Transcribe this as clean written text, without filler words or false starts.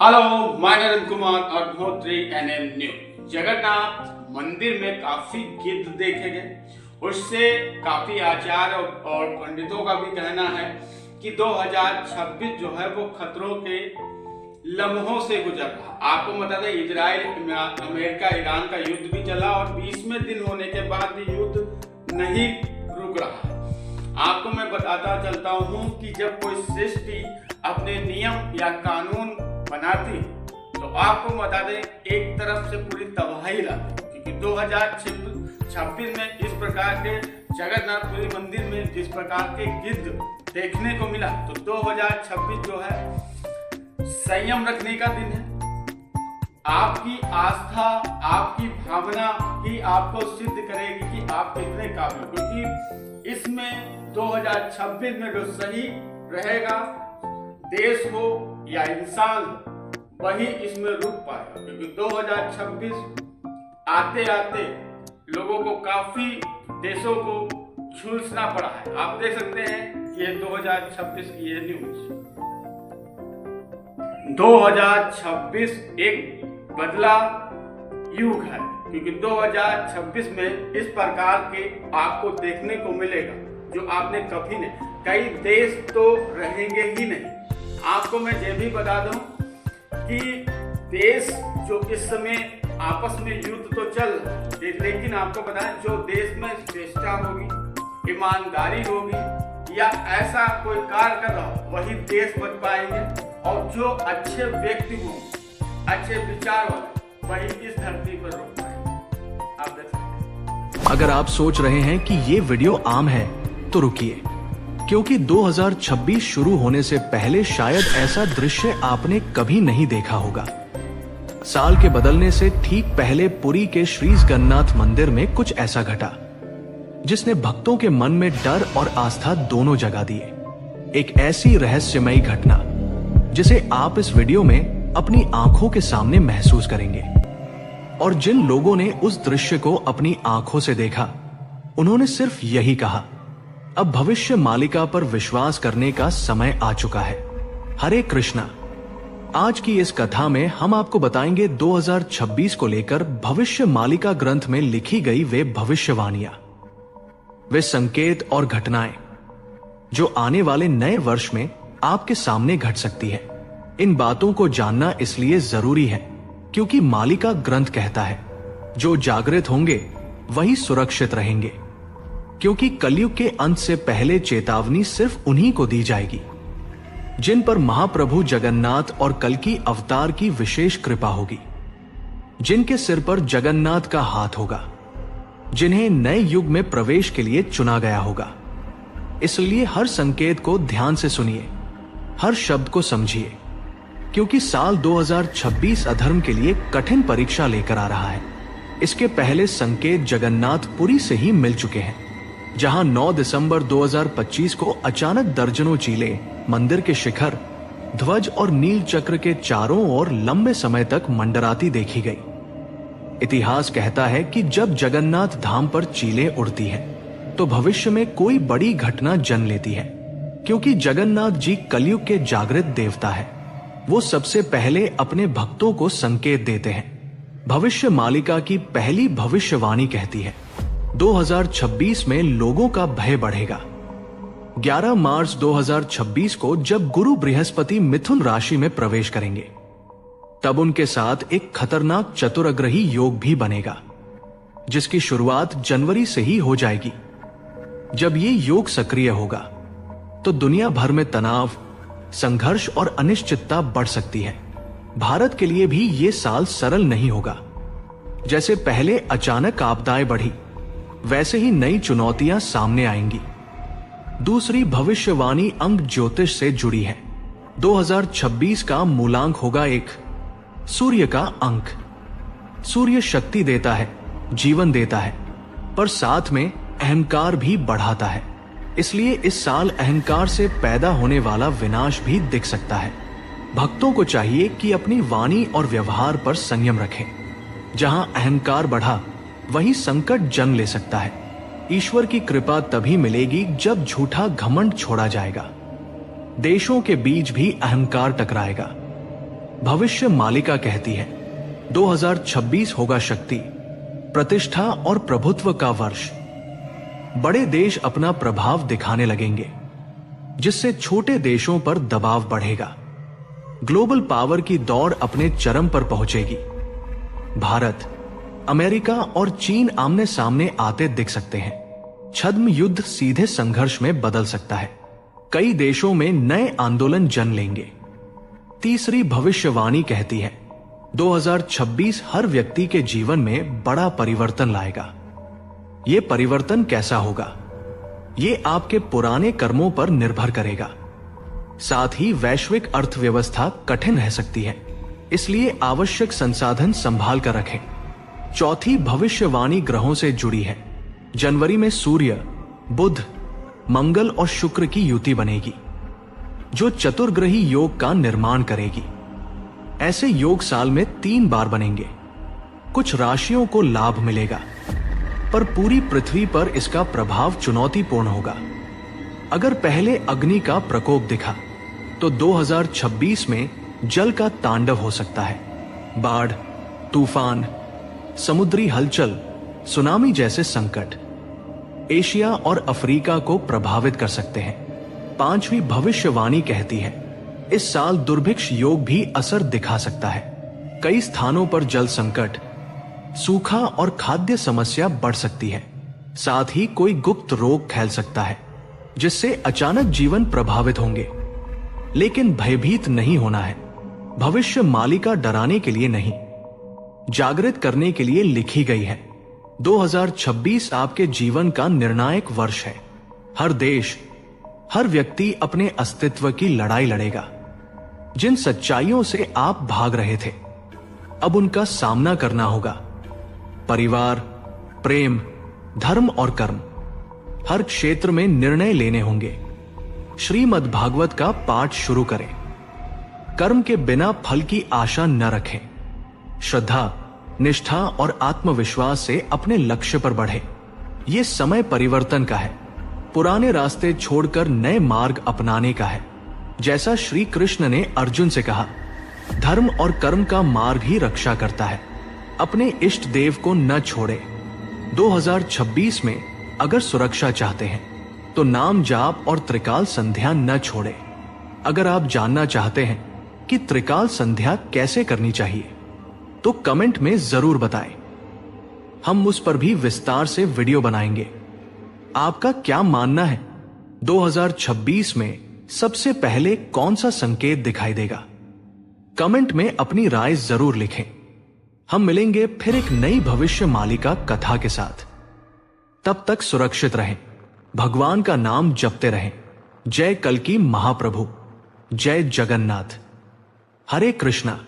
Hello, मैं Narendra Kumar Agnihotri NM news. Jagannath मंदिर में काफी गिद्ध देखे गए। उससे काफी आचार्य और पंडितों का भी कहना है कि 2026 जो है वो खतरों के लम्हों से गुजर रहा। आपको बता दें, इजराइल अमेरिका ईरान का युद्ध भी चला और 20वें दिन होने के बाद भी युद्ध नहीं रुक रहा। आपको मैं बताता चलता हूँ कि जब कोई सृष्टि अपने नियम या कानून बनाती तो आपको बता दें एक तरफ से पूरी तबाही लाती, क्योंकि 2026 में इस प्रकार के जगन्नाथपुरी मंदिर में जिस प्रकार के गिद्ध देखने को मिला, तो 2026 जो है संयम रखने का दिन है। आपकी आस्था, आपकी भावना ही आपको सिद्ध करेगी कि आप कितने काबिल, क्योंकि इसमें 2026 में जो सही रहेगा, देश हो या इंसान, वही इसमें रुक पाएगा। क्योंकि 2026 आते आते लोगों को काफी देशों को झुलसना पड़ा है। आप देख सकते हैं ये 2026 की ये न्यूज। 2026 एक बदला युग है, क्योंकि 2026 में इस प्रकार के आपको देखने को मिलेगा जो आपने कभी नहीं। कई देश तो रहेंगे ही नहीं। आपको मैं ये भी बता दूं कि देश जो इस समय आपस में युद्ध तो चल रहा है, लेकिन आपको बताएं जो देश में श्रेष्ठता होगी, ईमानदारी होगी या ऐसा कोई कार्य कर रहा हो, वही देश बच पाएंगे। और जो अच्छे व्यक्ति होंगे, अच्छे विचार वाले, वही इस धरती पर रुक पाएंगे। आप देख सकते हैं। अगर आप सोच रहे हैं कि ये वीडियो आम है तो रुकिए, क्योंकि 2026 शुरू होने से पहले शायद ऐसा दृश्य आपने कभी नहीं देखा होगा। साल के बदलने से ठीक पहले पुरी के श्री जगन्नाथ मंदिर में कुछ ऐसा घटा जिसने भक्तों के मन में डर और आस्था दोनों जगा दिए। एक ऐसी रहस्यमयी घटना जिसे आप इस वीडियो में अपनी आंखों के सामने महसूस करेंगे। और जिन लोगों ने उस दृश्य को अपनी आंखों से देखा, उन्होंने सिर्फ यही कहा, अब भविष्य मालिका पर विश्वास करने का समय आ चुका है। हरे कृष्णा। आज की इस कथा में हम आपको बताएंगे 2026 को लेकर भविष्य मालिका ग्रंथ में लिखी गई वे भविष्यवाणियां, वे संकेत और घटनाएं जो आने वाले नए वर्ष में आपके सामने घट सकती है। इन बातों को जानना इसलिए जरूरी है क्योंकि मालिका ग्रंथ कहता है, जो जागृत होंगे वही सुरक्षित रहेंगे, क्योंकि कलयुग के अंत से पहले चेतावनी सिर्फ उन्हीं को दी जाएगी जिन पर महाप्रभु जगन्नाथ और कल्कि अवतार की विशेष कृपा होगी, जिनके सिर पर जगन्नाथ का हाथ होगा, जिन्हें नए युग में प्रवेश के लिए चुना गया होगा। इसलिए हर संकेत को ध्यान से सुनिए, हर शब्द को समझिए, क्योंकि साल 2026 अधर्म के लिए कठिन परीक्षा लेकर आ रहा है। इसके पहले संकेत जगन्नाथपुरी से ही मिल चुके हैं, जहां 9 दिसंबर 2025 को अचानक दर्जनों चीले मंदिर के शिखर, ध्वज और नील चक्र के चारों ओर लंबे समय तक मंडराती देखी गई। इतिहास कहता है कि जब जगन्नाथ धाम पर चीलें उड़ती है तो भविष्य में कोई बड़ी घटना जन्म लेती है, क्योंकि जगन्नाथ जी कलयुग के जागृत देवता है। वो सबसे पहले अपने भक्तों को संकेत देते हैं। भविष्य मालिका की पहली भविष्यवाणी कहती है, 2026 में लोगों का भय बढ़ेगा। 11 मार्च 2026 को जब गुरु बृहस्पति मिथुन राशि में प्रवेश करेंगे, तब उनके साथ एक खतरनाक चतुरग्रही योग भी बनेगा, जिसकी शुरुआत जनवरी से ही हो जाएगी। जब ये योग सक्रिय होगा तो दुनिया भर में तनाव, संघर्ष और अनिश्चितता बढ़ सकती है। भारत के लिए भी ये साल सरल नहीं होगा। जैसे पहले अचानक आपदाएं बढ़ी, वैसे ही नई चुनौतियां सामने आएंगी। दूसरी भविष्यवाणी अंक ज्योतिष से जुड़ी है। 2026 का मूलांक होगा 1, सूर्य का अंक। सूर्य शक्ति देता है, जीवन देता है, पर साथ में अहंकार भी बढ़ाता है। इसलिए इस साल अहंकार से पैदा होने वाला विनाश भी दिख सकता है। भक्तों को चाहिए कि अपनी वाणी और व्यवहार पर संयम रखें। जहां अहंकार बढ़ा, वहीं संकट जन्म ले सकता है। ईश्वर की कृपा तभी मिलेगी जब झूठा घमंड छोड़ा जाएगा। देशों के बीच भी अहंकार टकराएगा। भविष्य मालिका कहती है 2026 होगा शक्ति, प्रतिष्ठा और प्रभुत्व का वर्ष। बड़े देश अपना प्रभाव दिखाने लगेंगे, जिससे छोटे देशों पर दबाव बढ़ेगा। ग्लोबल पावर की दौड़ अपने चरम पर पहुंचेगी। भारत, अमेरिका और चीन आमने सामने आते दिख सकते हैं। छद्म युद्ध सीधे संघर्ष में बदल सकता है। कई देशों में नए आंदोलन जन्म लेंगे। तीसरी भविष्यवाणी कहती है 2026 हर व्यक्ति के जीवन में बड़ा परिवर्तन लाएगा। यह परिवर्तन कैसा होगा, यह आपके पुराने कर्मों पर निर्भर करेगा। साथ ही वैश्विक अर्थव्यवस्था कठिन रह सकती है, इसलिए आवश्यक संसाधन संभाल कर रखें। चौथी भविष्यवाणी ग्रहों से जुड़ी है। जनवरी में सूर्य, बुध, मंगल और शुक्र की युति बनेगी, जो चतुर्ग्रही योग का निर्माण करेगी। ऐसे योग साल में 3 बार बनेंगे। कुछ राशियों को लाभ मिलेगा, पर पूरी पृथ्वी पर इसका प्रभाव चुनौतीपूर्ण होगा। अगर पहले अग्नि का प्रकोप दिखा, तो 2026 में जल का तांडव हो सकता है। बाढ़, तूफान, समुद्री हलचल, सुनामी जैसे संकट एशिया और अफ्रीका को प्रभावित कर सकते हैं। पांचवी भविष्यवाणी कहती है इस साल दुर्भिक्ष योग भी असर दिखा सकता है। कई स्थानों पर जल संकट, सूखा और खाद्य समस्या बढ़ सकती है। साथ ही कोई गुप्त रोग फैल सकता है, जिससे अचानक जीवन प्रभावित होंगे। लेकिन भयभीत नहीं होना है। भविष्य मालिका डराने के लिए नहीं, जागृत करने के लिए लिखी गई है। 2026 आपके जीवन का निर्णायक वर्ष है। हर देश, हर व्यक्ति अपने अस्तित्व की लड़ाई लड़ेगा। जिन सच्चाइयों से आप भाग रहे थे, अब उनका सामना करना होगा। परिवार, प्रेम, धर्म और कर्म, हर क्षेत्र में निर्णय लेने होंगे। श्रीमद् भागवत का पाठ शुरू करें। कर्म के बिना फल की आशा न रखें। श्रद्धा, निष्ठा और आत्मविश्वास से अपने लक्ष्य पर बढ़े। यह समय परिवर्तन का है। पुराने रास्ते छोड़कर नए मार्ग अपनाने का है। जैसा श्री कृष्ण ने अर्जुन से कहा, धर्म और कर्म का मार्ग ही रक्षा करता है। अपने इष्ट देव को न छोड़े। 2026 में अगर सुरक्षा चाहते हैं तो नाम जाप और त्रिकाल संध्या न छोड़े। अगर आप जानना चाहते हैं कि त्रिकाल संध्या कैसे करनी चाहिए, तो कमेंट में जरूर बताएं। हम उस पर भी विस्तार से वीडियो बनाएंगे। आपका क्या मानना है, 2026 में सबसे पहले कौन सा संकेत दिखाई देगा? कमेंट में अपनी राय जरूर लिखें। हम मिलेंगे फिर एक नई भविष्य मालिका कथा के साथ। तब तक सुरक्षित रहें, भगवान का नाम जपते रहें। जय कल्कि महाप्रभु, जय जगन्नाथ। हरे कृष्णा।